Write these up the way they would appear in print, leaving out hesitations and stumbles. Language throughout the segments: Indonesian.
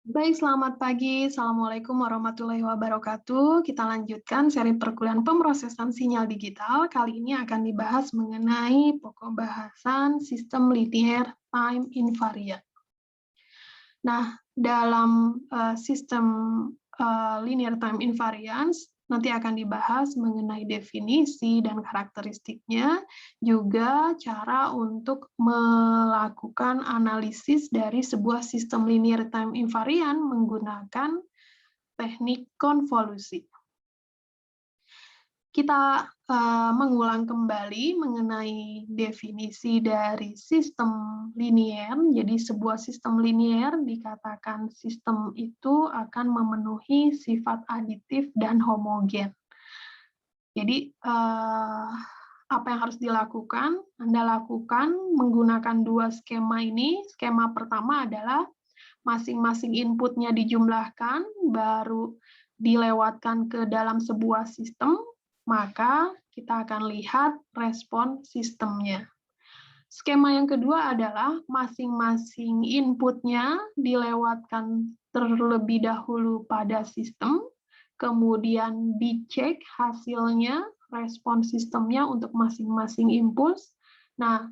Baik, selamat pagi. Assalamualaikum warahmatullahi wabarakatuh. Kita lanjutkan seri perkuliahan pemrosesan sinyal digital. Kali ini akan dibahas mengenai pokok bahasan sistem linear time invariant. Nah, dalam sistem linear time invariance nanti akan dibahas mengenai definisi dan karakteristiknya, juga cara untuk melakukan analisis dari sebuah sistem linear time invariant menggunakan teknik konvolusi. Kita mengulang kembali mengenai definisi dari sistem linier. Jadi sebuah sistem linier dikatakan sistem itu akan memenuhi sifat aditif dan homogen. Jadi apa yang harus dilakukan? Anda lakukan menggunakan dua skema ini. Skema pertama adalah masing-masing inputnya dijumlahkan, baru dilewatkan ke dalam sebuah sistem, maka kita akan lihat respon sistemnya. Skema yang kedua adalah masing-masing inputnya dilewatkan terlebih dahulu pada sistem, kemudian dicek hasilnya, respon sistemnya untuk masing-masing impuls. Nah,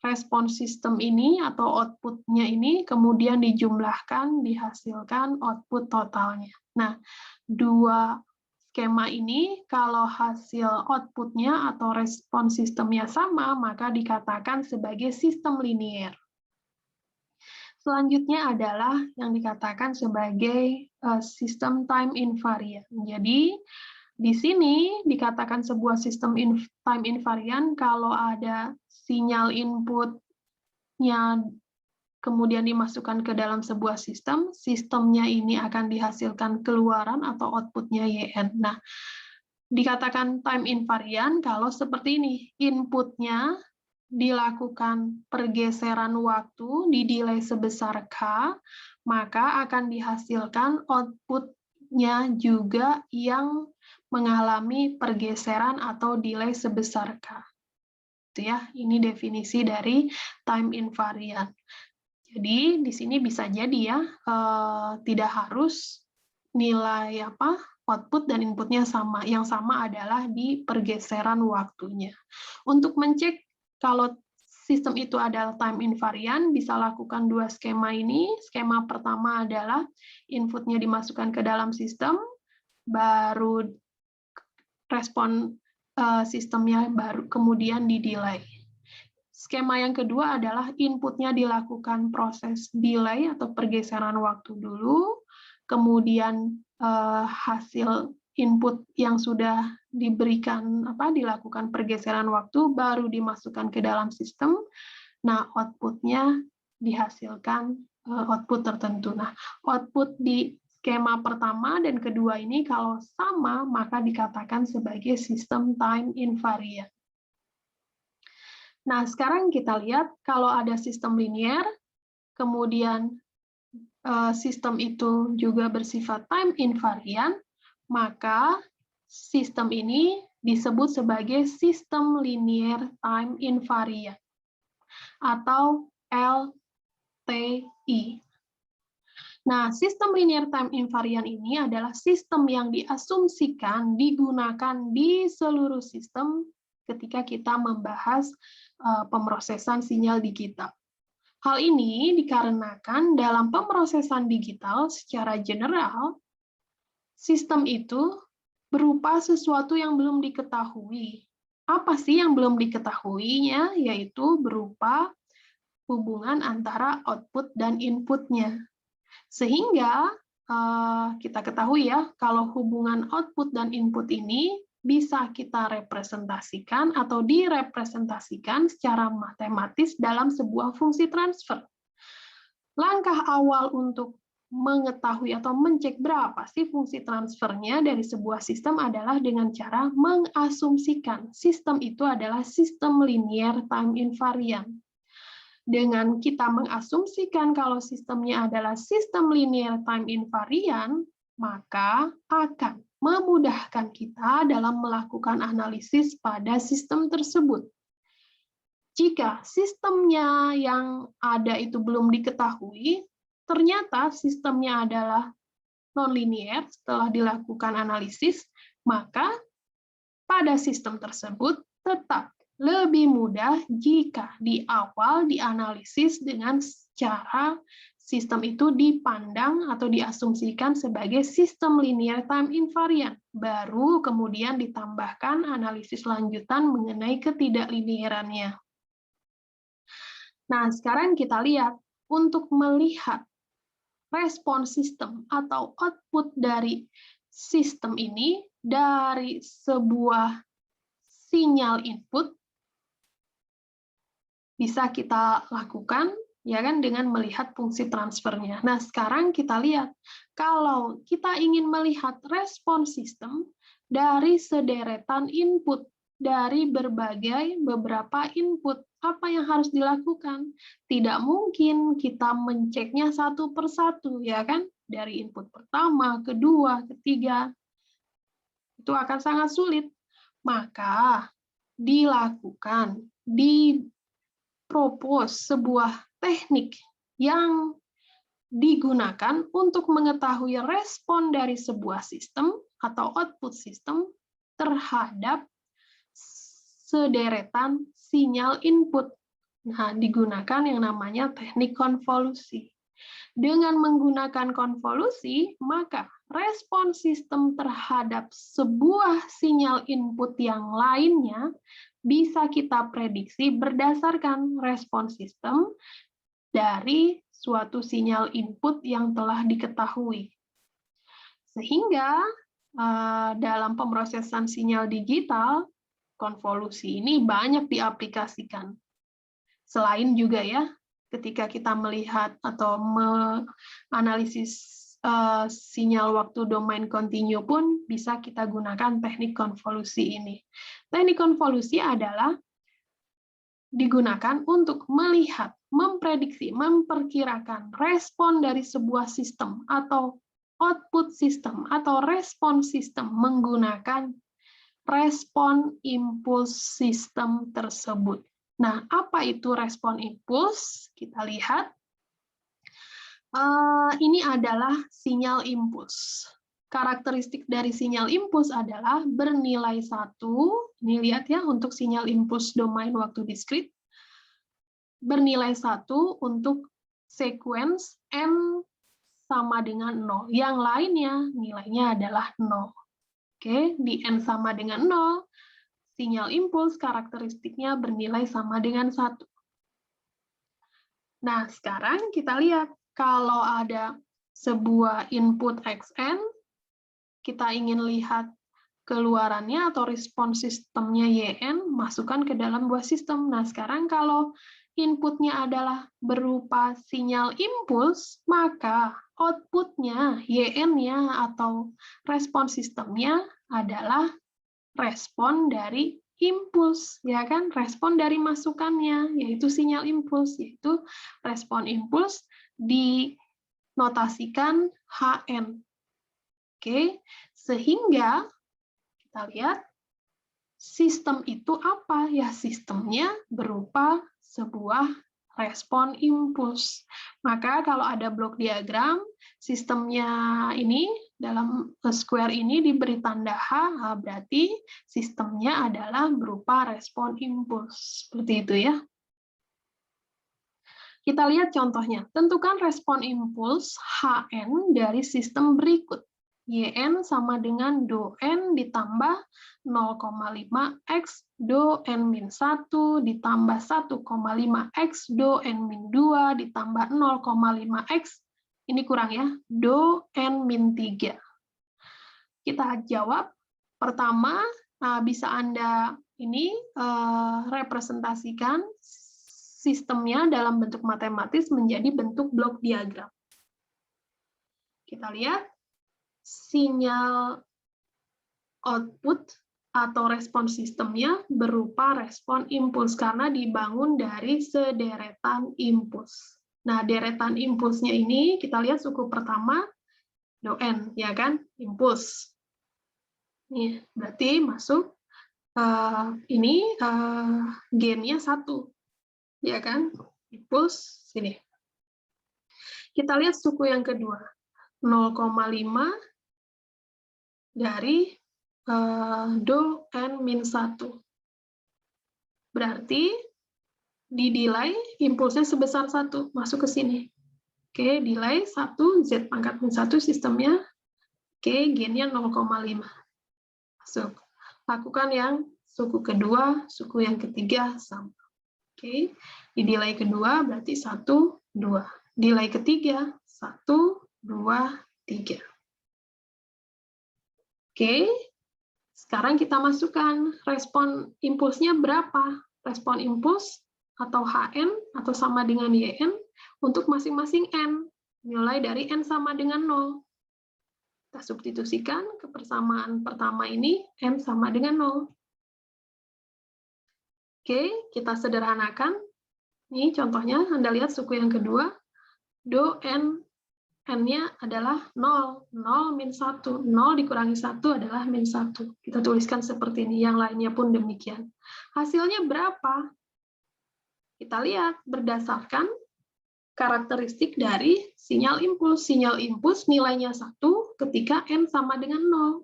respon sistem ini atau output-nya ini kemudian dijumlahkan, dihasilkan output totalnya. Nah, dua skema ini kalau hasil output-nya atau respon sistemnya sama, maka dikatakan sebagai sistem linier. Selanjutnya adalah yang dikatakan sebagai sistem time invariant. Jadi, di sini dikatakan sebuah sistem time invariant kalau ada sinyal inputnya kemudian dimasukkan ke dalam sebuah sistem, sistemnya ini akan dihasilkan keluaran atau outputnya YN. Nah, dikatakan time invariant kalau seperti ini, inputnya dilakukan pergeseran waktu di delay sebesar K, maka akan dihasilkan outputnya juga yang mengalami pergeseran atau delay sebesar K. Itu ya, ini definisi dari time invariant. Jadi di sini bisa jadi ya, tidak harus nilai output dan inputnya sama. Yang sama adalah di pergeseran waktunya. Untuk mencek kalau sistem itu adalah time invariant, bisa lakukan dua skema ini. Skema pertama adalah inputnya dimasukkan ke dalam sistem, baru respon sistemnya baru kemudian di-delay. Skema yang kedua adalah inputnya dilakukan proses delay atau pergeseran waktu dulu, kemudian hasil input yang sudah diberikan dilakukan pergeseran waktu baru dimasukkan ke dalam sistem. Nah, outputnya dihasilkan output tertentu. Nah, output di skema pertama dan kedua ini kalau sama maka dikatakan sebagai sistem time invariant. Nah, sekarang kita lihat kalau ada sistem linier, kemudian sistem itu juga bersifat time invariant, maka sistem ini disebut sebagai sistem linear time invariant atau LTI. Nah, sistem linear time invariant ini adalah sistem yang diasumsikan digunakan di seluruh sistem ketika kita membahas pemrosesan sinyal digital. Hal ini dikarenakan dalam pemrosesan digital secara general, sistem itu berupa sesuatu yang belum diketahui. Apa sih yang belum diketahuinya? Yaitu berupa hubungan antara output dan inputnya. Sehingga kita ketahui ya, kalau hubungan output dan input ini bisa kita representasikan atau direpresentasikan secara matematis dalam sebuah fungsi transfer. Langkah awal untuk mengetahui atau mencek berapa sih fungsi transfernya dari sebuah sistem adalah dengan cara mengasumsikan sistem itu adalah sistem linear time invariant. Dengan kita mengasumsikan kalau sistemnya adalah sistem linear time invariant, maka akan memudahkan kita dalam melakukan analisis pada sistem tersebut. Jika sistemnya yang ada itu belum diketahui, ternyata sistemnya adalah nonlinear setelah dilakukan analisis, maka pada sistem tersebut tetap lebih mudah jika di awal dianalisis dengan cara sistem itu dipandang atau diasumsikan sebagai sistem linear time invariant. Baru kemudian ditambahkan analisis lanjutan mengenai ketidaklinearannya. Nah, sekarang kita lihat untuk melihat respon sistem atau output dari sistem ini dari sebuah sinyal input bisa kita lakukan ya kan dengan melihat fungsi transfernya. Nah, sekarang kita lihat kalau kita ingin melihat respon sistem dari sederetan input dari beberapa input, apa yang harus dilakukan? Tidak mungkin kita menceknya satu persatu, ya kan? Dari input pertama, kedua, ketiga. Itu akan sangat sulit. Maka dilakukan, dipropos sebuah teknik yang digunakan untuk mengetahui respon dari sebuah sistem atau output sistem terhadap sederetan sinyal input. Nah, digunakan yang namanya teknik konvolusi. Dengan menggunakan konvolusi, maka respon sistem terhadap sebuah sinyal input yang lainnya bisa kita prediksi berdasarkan respon sistem dari suatu sinyal input yang telah diketahui. Sehingga dalam pemrosesan sinyal digital, konvolusi ini banyak diaplikasikan. Selain juga ya, ketika kita melihat atau menganalisis sinyal waktu domain kontinu pun bisa kita gunakan teknik konvolusi ini. Teknik konvolusi adalah digunakan untuk melihat, memprediksi, memperkirakan respon dari sebuah sistem atau output sistem atau respon sistem menggunakan respon impuls sistem tersebut. Nah, apa itu respon impuls? Kita lihat. Ini adalah sinyal impuls. Karakteristik dari sinyal impuls adalah bernilai 1. Ini lihat ya, untuk sinyal impuls domain waktu diskrit. Bernilai 1 untuk sequence n sama dengan 0. Yang lainnya nilainya adalah 0. Oke, di n sama dengan 0, sinyal impuls karakteristiknya bernilai sama dengan 1. Nah, sekarang kita lihat, kalau ada sebuah input xn, kita ingin lihat keluarannya atau respon sistemnya yn, masukkan ke dalam buah sistem. Nah, sekarang kalau inputnya adalah berupa sinyal impuls, maka outputnya, yn-nya atau respon sistemnya adalah respon dari impuls, ya kan? Respon dari masukannya, yaitu sinyal impuls, yaitu respon impuls dinotasikan Hn. Oke, sehingga kita lihat sistem itu apa? Ya, sistemnya berupa sebuah respon impuls. Maka kalau ada blok diagram, sistemnya ini dalam square ini diberi tanda H, berarti sistemnya adalah berupa respon impuls. Seperti itu ya. Kita lihat contohnya. Tentukan respon impuls Hn dari sistem berikut. Yn sama dengan do n ditambah 0,5 x do n-1 ditambah 1,5 x do n-2 ditambah 0,5 x, ini kurang ya, do n-3. Kita jawab. Pertama, bisa Anda ini representasikan sistemnya dalam bentuk matematis menjadi bentuk blok diagram. Kita lihat. Sinyal output atau respon sistemnya berupa respon impuls karena dibangun dari sederetan impuls. Nah, deretan impulsnya ini kita lihat suku pertama do n, ya kan? Impuls. Nih, berarti masuk ini gainnya 1, ya kan? Impuls sini. Kita lihat suku yang kedua, 0,5 dari do n min 1. Berarti di delay impulsnya sebesar 1, masuk ke sini. Oke, delay 1, Z pangkat min 1 sistemnya. Oke, gain-nya 0,5. Masuk. Lakukan yang suku kedua, suku yang ketiga sama. Oke, di delay kedua berarti 1, 2. Delay ketiga, 1, 2, 3. Oke, sekarang kita masukkan respon impulsnya berapa? Respon impuls atau HN atau sama dengan YN untuk masing-masing N. Mulai dari N sama dengan 0. Kita substitusikan ke persamaan pertama ini, N sama dengan 0. Oke, kita sederhanakan. Ini contohnya, Anda lihat suku yang kedua, do N, N-nya adalah 0, 0 min 1, 0 dikurangi 1 adalah min 1. Kita tuliskan seperti ini, yang lainnya pun demikian. Hasilnya berapa? Kita lihat berdasarkan karakteristik dari sinyal impuls. Sinyal impuls nilainya 1 ketika N sama dengan 0.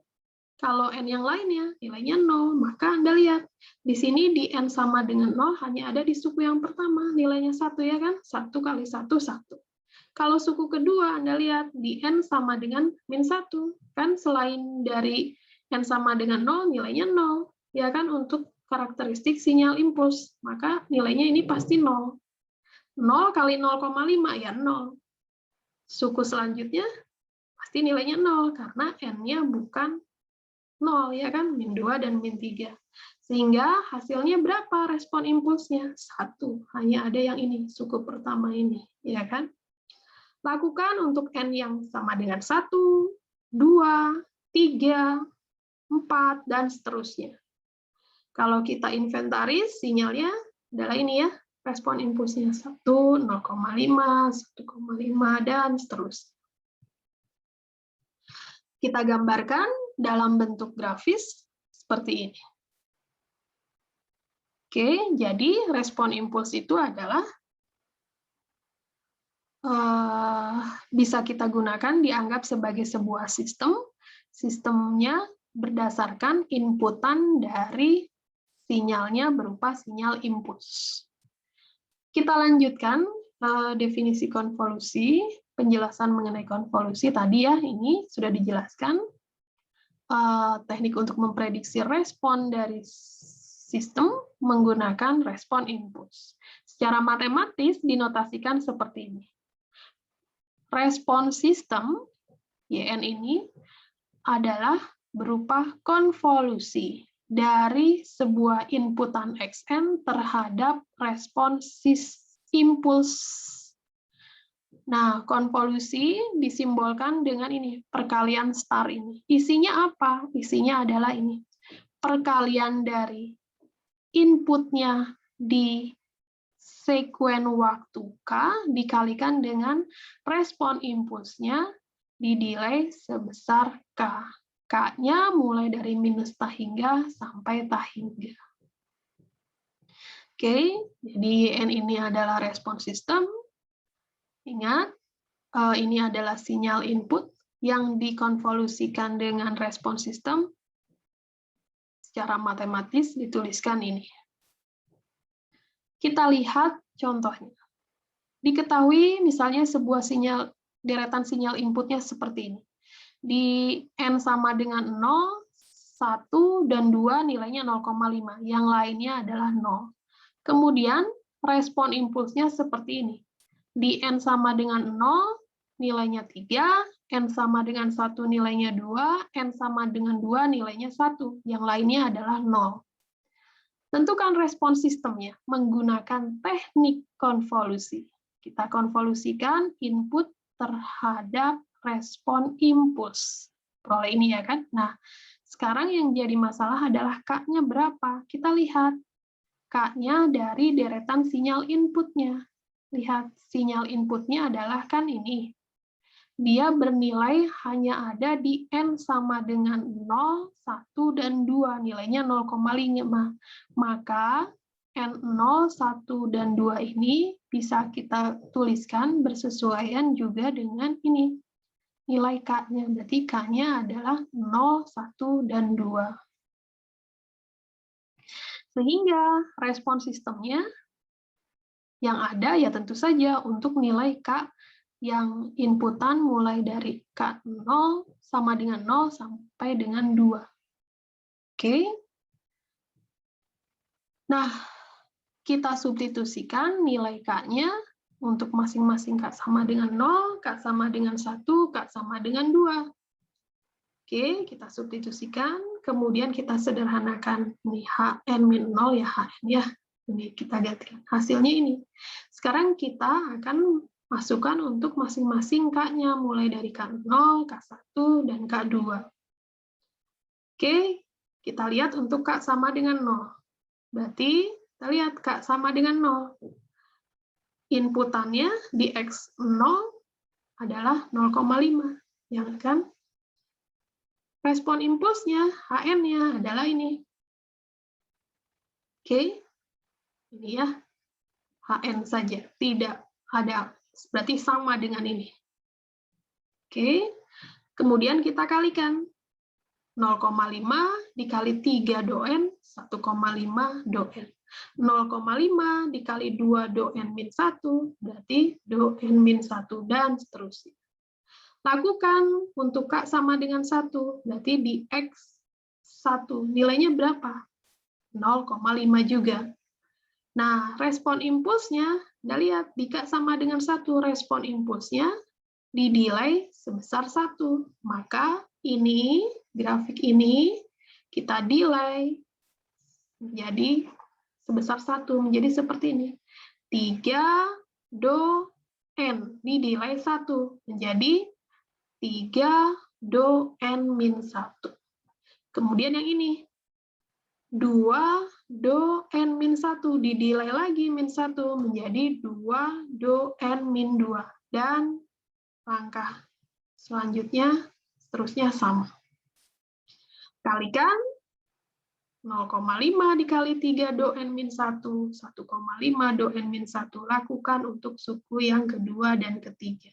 Kalau N yang lainnya nilainya 0, maka Anda lihat di sini di N sama dengan 0 hanya ada di suku yang pertama, nilainya 1 ya kan? 1 kali 1, 1. Kalau suku kedua, Anda lihat di N sama dengan min 1. Kan selain dari N sama dengan 0, nilainya 0. Ya kan, untuk karakteristik sinyal impuls. Maka nilainya ini pasti 0. 0 kali 0,5, ya 0. Suku selanjutnya, pasti nilainya 0, karena N-nya bukan 0, ya kan? Min 2 dan min 3. Sehingga hasilnya berapa respon impulsnya? 1. Hanya ada yang ini, suku pertama ini. Ya kan? Lakukan untuk N yang sama dengan 1, 2, 3, 4, dan seterusnya. Kalau kita inventaris, sinyalnya adalah ini ya, respon impulsnya 1, 0,5, 1,5, dan seterusnya. Kita gambarkan dalam bentuk grafis seperti ini. Oke, jadi respon impuls itu adalah bisa kita gunakan dianggap sebagai sebuah sistem. Sistemnya berdasarkan inputan dari sinyalnya berupa sinyal impuls. Kita lanjutkan definisi konvolusi, penjelasan mengenai konvolusi tadi ya, ini sudah dijelaskan. Teknik untuk memprediksi respon dari sistem menggunakan respon impuls. Secara matematis dinotasikan seperti ini. Respon sistem, YN ini, adalah berupa konvolusi dari sebuah inputan XN terhadap respon impuls. Nah, konvolusi disimbolkan dengan ini, perkalian star ini. Isinya apa? Isinya adalah ini, perkalian dari inputnya di sekuen waktu K dikalikan dengan respon impulsnya di delay sebesar K. K-nya mulai dari minus tahingga sampai tahingga. Oke, jadi N ini adalah respon sistem. Ingat, ini adalah sinyal input yang dikonvolusikan dengan respon sistem. Secara matematis dituliskan ini. Kita lihat contohnya. Diketahui misalnya sebuah sinyal, deretan sinyal inputnya seperti ini. Di N sama dengan 0, 1, dan 2 nilainya 0,5. Yang lainnya adalah 0. Kemudian respon impulsnya seperti ini. Di N sama dengan 0, nilainya 3, N sama dengan 1 nilainya 2, N sama dengan 2 nilainya 1. Yang lainnya adalah 0. Tentukan respon sistemnya menggunakan teknik konvolusi. Kita konvolusikan input terhadap respon impuls. Peroleh ini ya kan? Nah, sekarang yang jadi masalah adalah K-nya berapa? Kita lihat. K-nya dari deretan sinyal inputnya. Lihat, sinyal inputnya adalah kan ini. Dia bernilai hanya ada di N sama dengan 0, 1, dan 2. Nilainya 0,5. Maka N0, 1, dan 2 ini bisa kita tuliskan bersesuaian juga dengan ini, nilai K-nya. Berarti K-nya adalah 0, 1, dan 2. Sehingga respon sistemnya yang ada ya tentu saja untuk nilai K yang inputan mulai dari K0 sama dengan 0 sampai dengan 2. Oke. Nah, kita substitusikan nilai K-nya untuk masing-masing K sama dengan 0, K sama dengan 1, K sama dengan 2. Oke, kita substitusikan, kemudian kita sederhanakan. Ini HN-0 ya, HN ya. Ini kita ganti. Hasilnya ini. Sekarang kita akan masukkan untuk masing-masing K-nya, mulai dari K0, K1, dan K2. Oke, kita lihat untuk K sama dengan 0. Berarti kita lihat K sama dengan 0. Inputannya di X0 adalah 0,5. Ya kan? Respon impulsnya, HN-nya adalah ini. Oke, ini ya, HN saja. Tidak ada, berarti sama dengan ini. Oke, kemudian kita kalikan. 0,5 dikali 3 doen, 1,5 doen. 0,5 dikali 2 doen min 1, berarti doen min 1, dan seterusnya. Lakukan untuk K sama dengan 1, berarti di X1 nilainya berapa? 0,5 juga. Nah, respon impulsnya, Anda lihat, di K sama dengan 1, respon impulsnya di delay sebesar 1. Maka ini, grafik ini, kita delay menjadi sebesar 1, menjadi seperti ini. 3 do n, di delay 1, menjadi 3 do n min 1. Kemudian yang ini, 2 do n min 1, di delay lagi min 1, menjadi 2 do n min 2. Dan langkah selanjutnya, seterusnya sama. Kalikan 0,5 dikali 3 do n min 1, 1,5 do n min 1. Lakukan untuk suku yang kedua dan ketiga.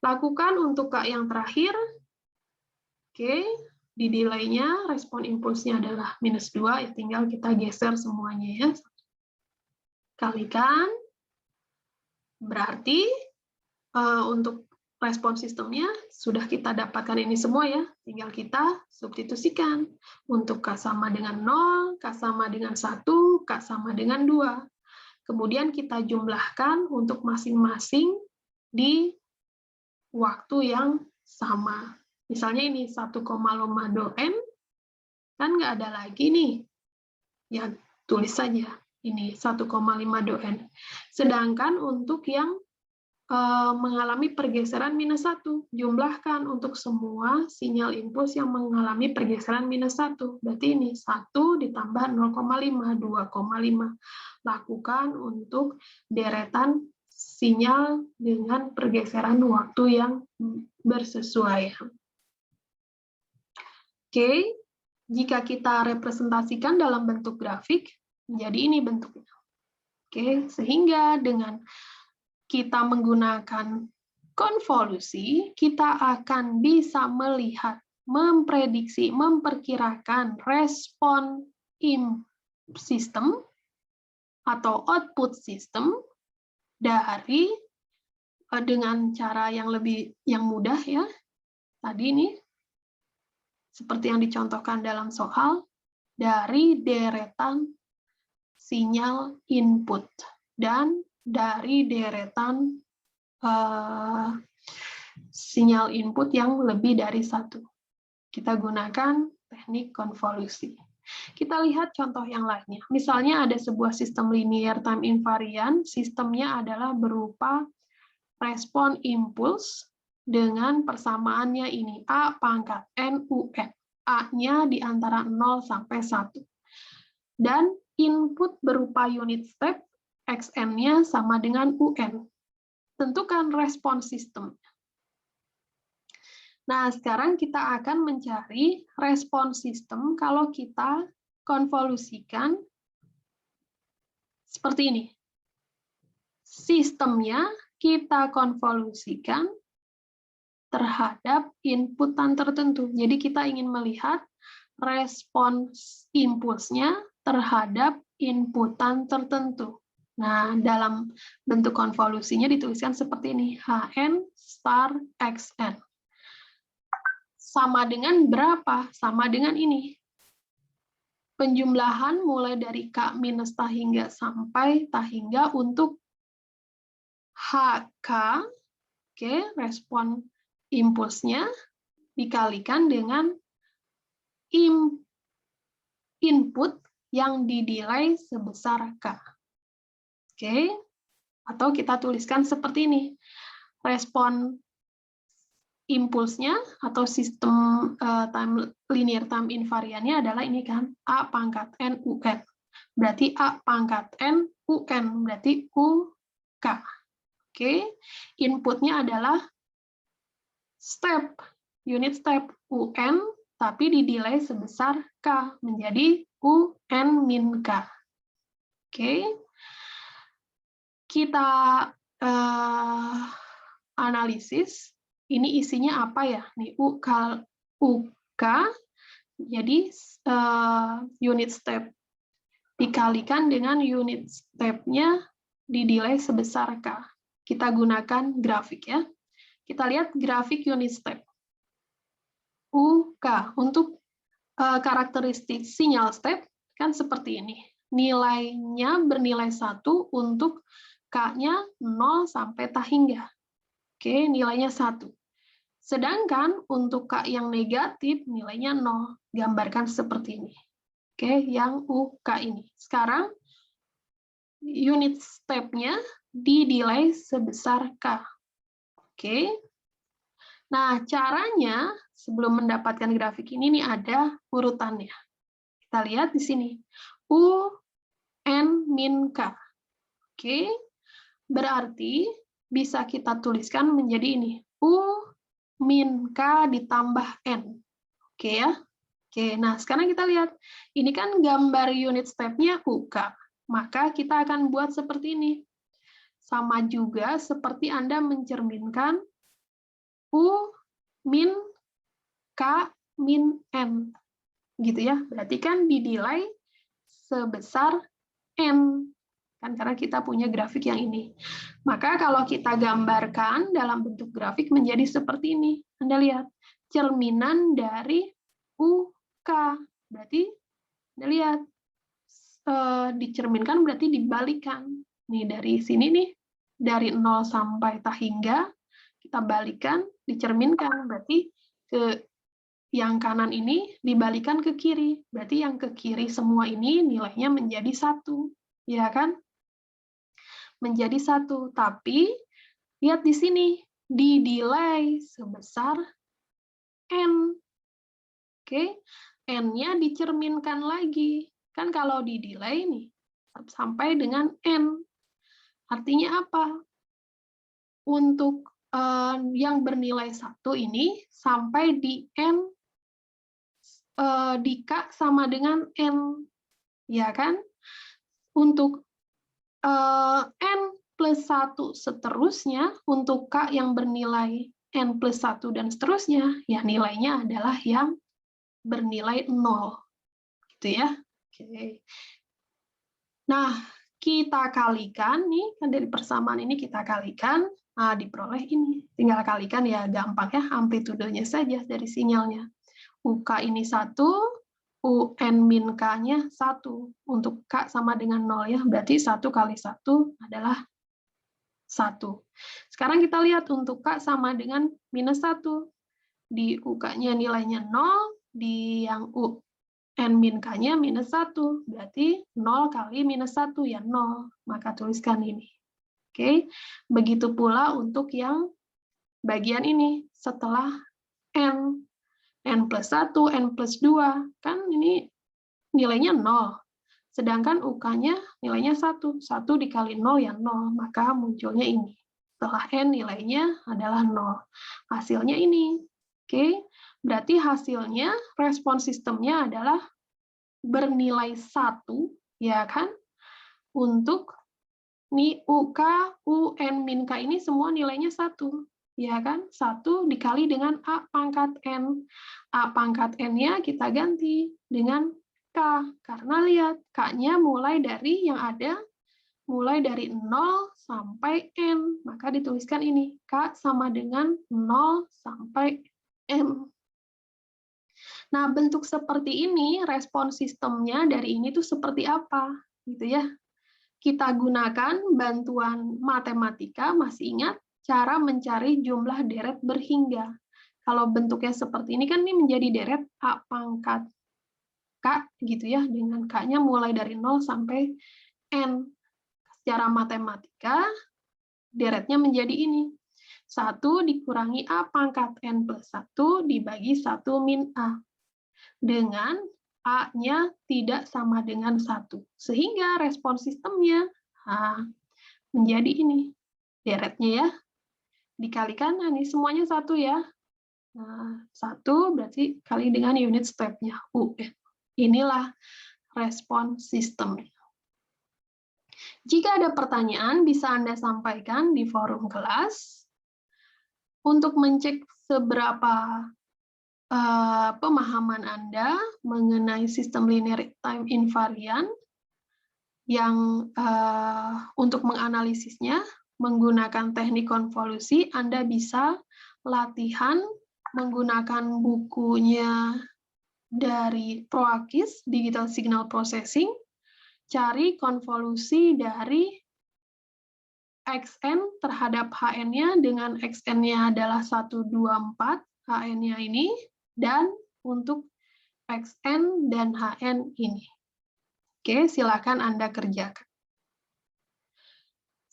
Lakukan untuk K yang terakhir. Oke, di delay-nya respon impulsnya adalah minus 2, ya tinggal kita geser semuanya ya. Kalikan, berarti untuk respon sistemnya sudah kita dapatkan ini semua ya, tinggal kita substitusikan. Untuk K sama dengan 0, K sama dengan 1, K sama dengan 2. Kemudian kita jumlahkan untuk masing-masing di waktu yang sama. Misalnya ini 1,5 do n, kan nggak ada lagi nih. Ya, tulis saja. Ini 1,5 do n. Sedangkan untuk yang mengalami pergeseran minus 1, jumlahkan untuk semua sinyal impuls yang mengalami pergeseran minus 1. Berarti ini 1 ditambah 0,5, 2,5. Lakukan untuk deretan sinyal dengan pergeseran waktu yang bersesuaian. Oke, jika kita representasikan dalam bentuk grafik, menjadi ini bentuknya. Oke, sehingga dengan kita menggunakan konvolusi, kita akan bisa melihat, memprediksi, memperkirakan respon sistem atau output sistem dari dengan cara yang mudah ya. Tadi ini seperti yang dicontohkan dalam soal, dari deretan sinyal input dan dari deretan sinyal input yang lebih dari 1. Kita gunakan teknik konvolusi. Kita lihat contoh yang lainnya. Misalnya ada sebuah sistem linear time invariant, sistemnya adalah berupa respon impuls dengan persamaannya ini, A pangkat N UN. A-nya di antara 0 sampai 1. Dan input berupa unit step, XN-nya sama dengan UN. Tentukan respon sistem. Nah, sekarang kita akan mencari respon sistem kalau kita konvolusikan seperti ini. sistemnya kita konvolusikan terhadap inputan tertentu. Jadi kita ingin melihat respons impulsnya terhadap inputan tertentu. Nah, dalam bentuk konvolusinya dituliskan seperti ini, Hn star Xn. Sama dengan berapa? Sama dengan ini. Penjumlahan mulai dari K minus tahingga sampai tahingga untuk HK, oke, respon impulsnya dikalikan dengan input yang didelay sebesar K. Oke, atau kita tuliskan seperti ini. Respon impulsnya atau sistem linear time invariannya adalah ini kan, A pangkat N UN. Berarti A pangkat N UN, berarti UK. Oke, inputnya adalah unit step UN, tapi didelay sebesar K, menjadi UN min K. Oke, kita analisis, ini isinya apa ya? Nih, UK, jadi unit step dikalikan dengan unit step-nya didelay sebesar K. Kita gunakan grafik ya. Kita lihat grafik unit step. UK, untuk karakteristik sinyal step, kan seperti ini. Nilainya bernilai 1 untuk K-nya 0 sampai tahingga. Oke, nilainya 1. Sedangkan untuk K yang negatif, nilainya 0. Gambarkan seperti ini. Oke, yang UK ini. Sekarang, unit step-nya didelay sebesar K. Oke. Nah, caranya, sebelum mendapatkan grafik ini, ada urutannya. Kita lihat di sini. U, N, min K. Oke. Berarti bisa kita tuliskan menjadi ini. U min K ditambah N. Oke ya. Oke, nah sekarang kita lihat. Ini kan gambar unit step-nya UK. Maka kita akan buat seperti ini. Sama juga seperti Anda mencerminkan U min K min N. Gitu ya. Berarti kan didelay sebesar N. Kan karena kita punya grafik yang ini. Maka kalau kita gambarkan dalam bentuk grafik menjadi seperti ini. Anda lihat, cerminan dari UK. Berarti Anda lihat, dicerminkan berarti dibalikan. Nih dari sini nih, dari 0 sampai tahingga, kita balikan, dicerminkan. Berarti ke yang kanan ini dibalikan ke kiri. Berarti yang ke kiri semua ini nilainya menjadi 1. Ya kan? Menjadi 1. Tapi, lihat di sini, di-delay sebesar N. Oke, N-nya dicerminkan lagi. Kan kalau di-delay nih, sampai dengan N. Artinya apa? Untuk yang bernilai 1 ini, sampai di N, di K sama dengan N. Ya kan? Untuk N plus 1 seterusnya, untuk K yang bernilai N plus 1 dan seterusnya, ya nilainya adalah yang bernilai 0. Gitu ya. Oke. Nah, kita kalikan, nih kan dari persamaan ini kita kalikan, nah diperoleh ini. Tinggal kalikan ya gampang ya, amplitudenya saja dari sinyalnya. UK ini 1, UN min K-nya 1. Untuk K sama dengan 0 ya, berarti 1 kali 1 adalah 1. Sekarang kita lihat untuk K sama dengan minus 1. Di UK-nya nilainya 0, di yang UN min K-nya minus 1. Berarti 0 kali minus 1 ya 0. Maka tuliskan ini. Oke, begitu pula untuk yang bagian ini. Setelah N. N plus 1, N plus 2, kan ini nilainya 0. Sedangkan UK-nya nilainya 1. 1 dikali 0 ya 0, maka munculnya ini. Setelah N nilainya adalah 0. Hasilnya ini. Oke, berarti hasilnya respon sistemnya adalah bernilai 1, ya kan? Untuk nih UK, UN min K ini semua nilainya 1. Ya kan? 1 dikali dengan A pangkat N. A pangkat N-nya kita ganti dengan K. Karena lihat, K-nya mulai dari yang ada, mulai dari 0 sampai N. Maka dituliskan ini, K sama dengan 0 sampai N. Nah, bentuk seperti ini, respon sistemnya dari ini tuh seperti apa? Gitu ya. Kita gunakan bantuan matematika, masih ingat cara mencari jumlah deret berhingga. Kalau bentuknya seperti ini kan ini menjadi deret A pangkat K gitu ya, dengan K-nya mulai dari 0 sampai N. Secara matematika, deretnya menjadi ini. 1 dikurangi A pangkat N plus 1 dibagi 1 min A. Dengan A-nya tidak sama dengan 1. Sehingga respon sistemnya menjadi ini. Deretnya ya. Dikalikan, nah ini semuanya 1 ya. Nah, 1 berarti kali dengan unit step-nya, UN. Inilah respon sistemnya. Jika ada pertanyaan, bisa Anda sampaikan di forum kelas. Untuk mencek seberapa pemahaman Anda mengenai sistem linear time invariant, yang untuk menganalisisnya menggunakan teknik konvolusi, Anda bisa latihan menggunakan bukunya dari ProAkis, Digital Signal Processing, cari konvolusi dari XN terhadap HN-nya dengan XN-nya adalah 124, HN-nya ini, dan untuk XN dan HN ini. Oke, silakan Anda kerjakan.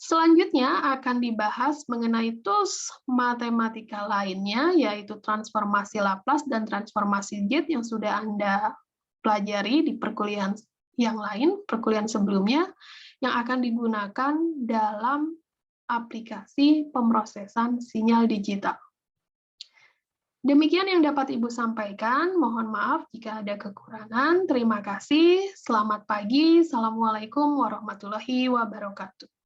Selanjutnya akan dibahas mengenai tools matematika lainnya, yaitu transformasi Laplace dan transformasi Z yang sudah Anda pelajari di perkuliahan yang lain, perkuliahan sebelumnya, yang akan digunakan dalam aplikasi pemrosesan sinyal digital. Demikian yang dapat Ibu sampaikan. Mohon maaf jika ada kekurangan. Terima kasih. Selamat pagi. Assalamualaikum warahmatullahi wabarakatuh.